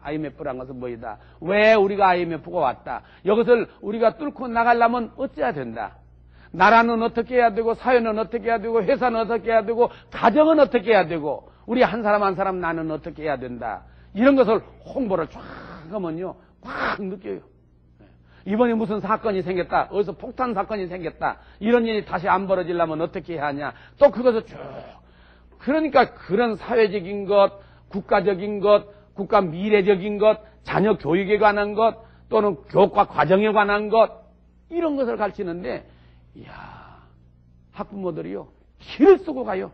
IMF란 것은 뭐이다. 왜 우리가 IMF가 왔다. 이것을 우리가 뚫고 나가려면 어찌해야 된다. 나라는 어떻게 해야 되고, 사회는 어떻게 해야 되고, 회사는 어떻게 해야 되고, 가정은 어떻게 해야 되고, 우리 한 사람 한 사람 나는 어떻게 해야 된다. 이런 것을 홍보를 쫙 하면요, 꽉 느껴요. 이번에 무슨 사건이 생겼다. 어디서 폭탄 사건이 생겼다. 이런 일이 다시 안 벌어지려면 어떻게 해야 하냐. 또 그것을 쭉. 그러니까 그런 사회적인 것, 국가적인 것, 국가 미래적인 것, 자녀 교육에 관한 것, 또는 교과 과정에 관한 것, 이런 것을 가르치는데, 이야, 학부모들이요, 기를 쓰고 가요.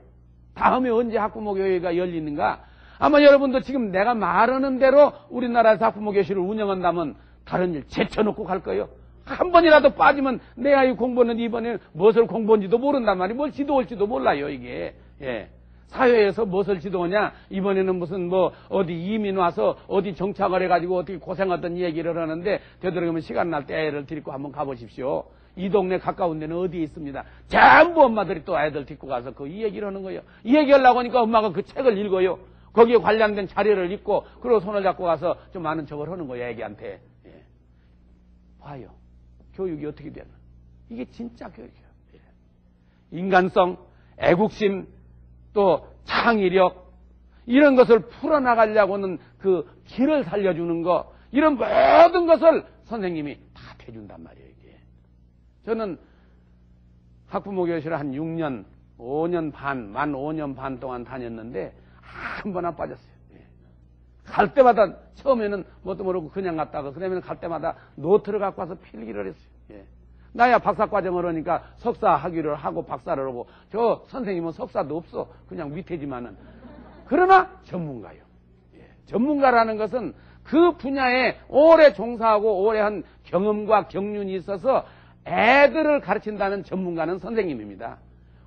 다음에 언제 학부모 교회가 열리는가? 아마 여러분도 지금 내가 말하는 대로 우리나라에서 학부모 교실을 운영한다면 다른 일 제쳐놓고 갈 거예요. 한 번이라도 빠지면 내 아이 공부는 이번에 무엇을 공부한지도 모른단 말이에요. 뭘 지도할지도 몰라요, 이게. 예. 사회에서 무엇을 지도하냐? 이번에는 무슨 어디 이민 와서 어디 정착을 해가지고 어떻게 고생하던 얘기를 하는데 되도록이면 시간 날 때 애를 데리고 한번 가보십시오. 이 동네 가까운 데는 어디에 있습니다. 전부 엄마들이 또 애들 데리고 가서 이 얘기를 하는 거예요. 이 얘기하려고 하니까 엄마가 그 책을 읽어요. 거기에 관련된 자료를 읽고 그리고 손을 잡고 가서 좀 많은 척을 하는 거예요, 애기한테. 예. 봐요. 교육이 어떻게 되나. 이게 진짜 교육이에요. 예. 인간성, 애국심, 또 창의력, 이런 것을 풀어나가려고 하는 그 길을 살려주는 거, 이런 모든 것을 선생님이 다 해준단 말이에요, 이게. 저는 학부모 교실을 한 6년, 5년 반, 만 5년 반 동안 다녔는데 한 번 안 빠졌어요. 예. 갈 때마다 처음에는 뭣도 모르고 그냥 갔다가 그다음에는 갈 때마다 노트를 갖고 와서 필기를 했어요. 예. 나야 박사과정을 하니까 석사 학위를 하고 박사를 하고, 저 선생님은 석사도 없어. 그냥 밑에지만은. 그러나 전문가요. 예. 전문가라는 것은 그 분야에 오래 종사하고 오래 한 경험과 경륜이 있어서 애들을 가르친다는 전문가는 선생님입니다.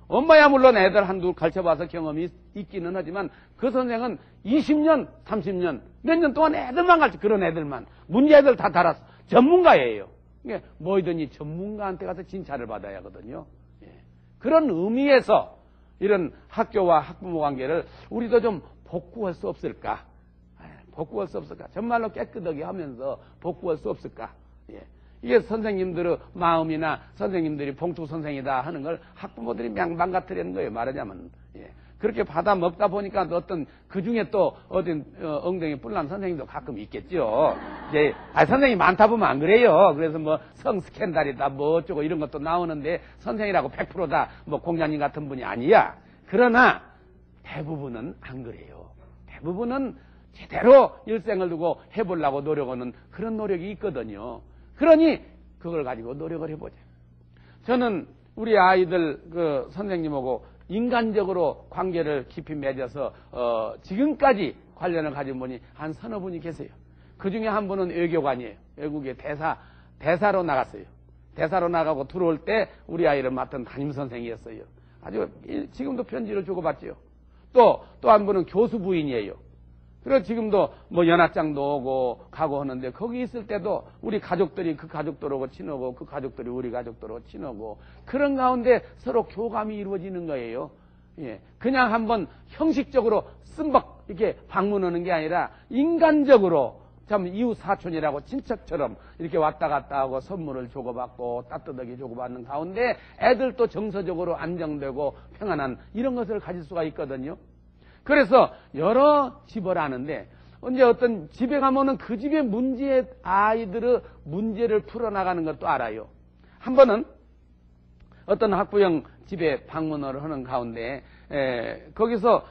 엄마야 물론 애들 한두 가르쳐봐서 경험이 있기는 하지만 그 선생은 20년, 30년, 몇 년 동안 애들만 가르쳐. 그런 애들만. 문제들 다 달았어. 전문가예요. 뭐이든지 전문가한테 가서 진찰을 받아야 하거든요. 예. 그런 의미에서 이런 학교와 학부모 관계를 우리도 좀 복구할 수 없을까? 복구할 수 없을까? 정말로 깨끗하게 하면서 복구할 수 없을까? 예. 이게 선생님들의 마음이나 선생님들이 봉투 선생이다 하는 걸 학부모들이 망가뜨리는 거예요, 말하자면. 예. 그렇게 받아 먹다 보니까 어떤 그 중에 또 어딘 엉덩이 뿔난 선생님도 가끔 있겠죠. 이제 선생님 많다 보면 안 그래요. 그래서 성 스캔들이다 어쩌고 이런 것도 나오는데 선생이라고 100%다 공자님 같은 분이 아니야. 그러나 대부분은 안 그래요. 대부분은 제대로 일생을 두고 해보려고 노력하는 그런 노력이 있거든요. 그러니 그걸 가지고 노력을 해보자. 저는 우리 아이들 그 선생님하고 인간적으로 관계를 깊이 맺어서 지금까지 관련을 가진 분이 한 서너 분이 계세요. 그 중에 한 분은 외교관이에요. 외국에 대사로 나갔어요. 대사로 나가고 들어올 때 우리 아이를 맡은 담임선생이었어요. 아주 지금도 편지를 주고받지요. 또 한 분은 교수 부인이에요. 그래서 지금도 연합장도 오고 가고 하는데 거기 있을 때도 우리 가족들이 그 가족들하고 친하고 그 가족들이 우리 가족들하고 친하고 그런 가운데 서로 교감이 이루어지는 거예요. 예. 그냥 한번 형식적으로 씀박 이렇게 방문하는 게 아니라 인간적으로 참 이웃 사촌이라고 친척처럼 이렇게 왔다 갔다 하고 선물을 주고받고 따뜻하게 주고받는 가운데 애들도 정서적으로 안정되고 평안한 이런 것을 가질 수가 있거든요. 그래서 여러 집을 아는데 언제 어떤 집에 가면은 그 집의 아이들의 문제를 풀어나가는 것도 알아요. 한 번은 어떤 학부형 집에 방문을 하는 가운데 거기서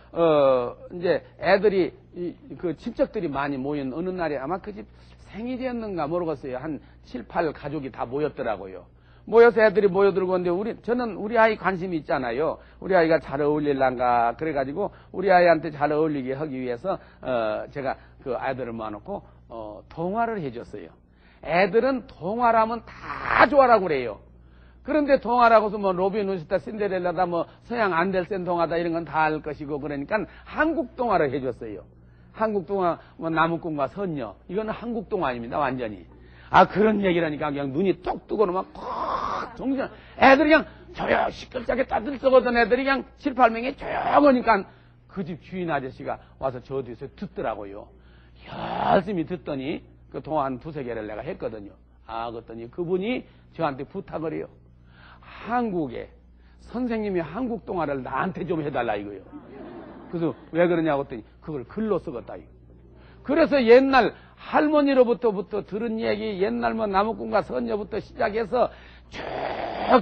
이제 애들이 그 친척들이 많이 모인 어느 날에 아마 그 집 생일이었는가 모르겠어요. 한 7, 8 가족이 다 모였더라고요. 모여서 애들이 모여들고 있는데 저는 우리 아이 관심이 있잖아요. 우리 아이가 잘 어울릴란가 그래가지고 우리 아이한테 잘 어울리게 하기 위해서 제가 그 아이들을 모아놓고 동화를 해줬어요. 애들은 동화라면 다 좋아라고 그래요. 그런데 동화라고서 로빈 후드다 신데렐라다 서양 안델센 동화다 이런 건 다 알 것이고 그러니까 한국 동화를 해줬어요. 한국 동화 나무꾼과 선녀 이거는 한국 동화입니다. 완전히. 그런 얘기를 하니까 그냥 눈이 뚝 뜨고 막 정신 애들이 그냥 조용 시끌짝에 따뜻하거든. 애들이 그냥 7, 8명이 조용하니까 그 집 주인 아저씨가 와서 저 뒤에서 듣더라고요. 열심히 듣더니 그 동화 한 2-3개를 내가 했거든요. 그랬더니 그분이 저한테 부탁을 해요. 한국에 선생님이 한국 동화를 나한테 좀 해달라 이거요. 그래서 왜 그러냐고 했더니 그걸 글로 쓰겠다 이거. 그래서 옛날 할머니로부터 들은 얘기, 옛날 뭐 나무꾼과 선녀부터 시작해서 쭉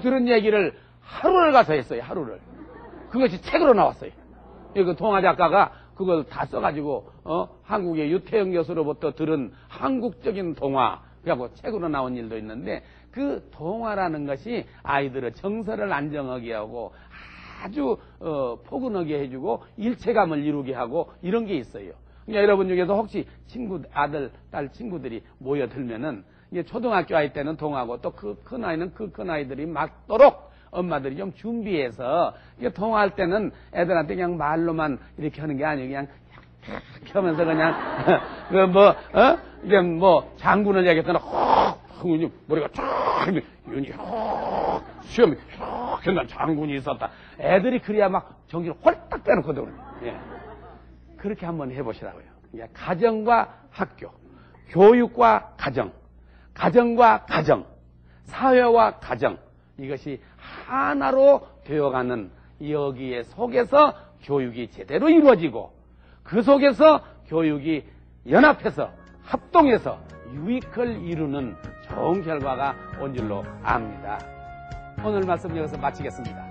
들은 얘기를 하루를 가서 했어요. 하루를. 그것이 책으로 나왔어요. 그 동화 작가가 그걸 다 써가지고 한국의 유태영 교수로부터 들은 한국적인 동화, 그래갖고 책으로 나온 일도 있는데, 그 동화라는 것이 아이들의 정서를 안정하게 하고 아주 포근하게 해주고 일체감을 이루게 하고 이런 게 있어요. 그러니까 여러분 중에서 혹시 아들, 딸 친구들이 모여들면은 이제 초등학교 아이 때는 동화고 또 그 큰 아이는 그 큰 아이들이 맞도록 엄마들이 좀 준비해서 이게 통화할 때는 애들한테 그냥 말로만 이렇게 하는 게 아니고 그냥 이렇게 하면서 그냥 이게 뭐 장군을 얘기했더니 머리가 쫙 윤이 수염이 쫙 했나 장군이 있었다. 애들이 그래야 막 정신을 홀딱 빼놓거든요. 예. 그렇게 한번 해보시라고요. 가정과 학교, 교육과 가정, 가정과 가정, 사회와 가정, 이것이 하나로 되어가는 여기에 속에서 교육이 제대로 이루어지고 그 속에서 교육이 연합해서 합동해서 유익을 이루는 좋은 결과가 온 줄로 압니다. 오늘 말씀 여기서 마치겠습니다.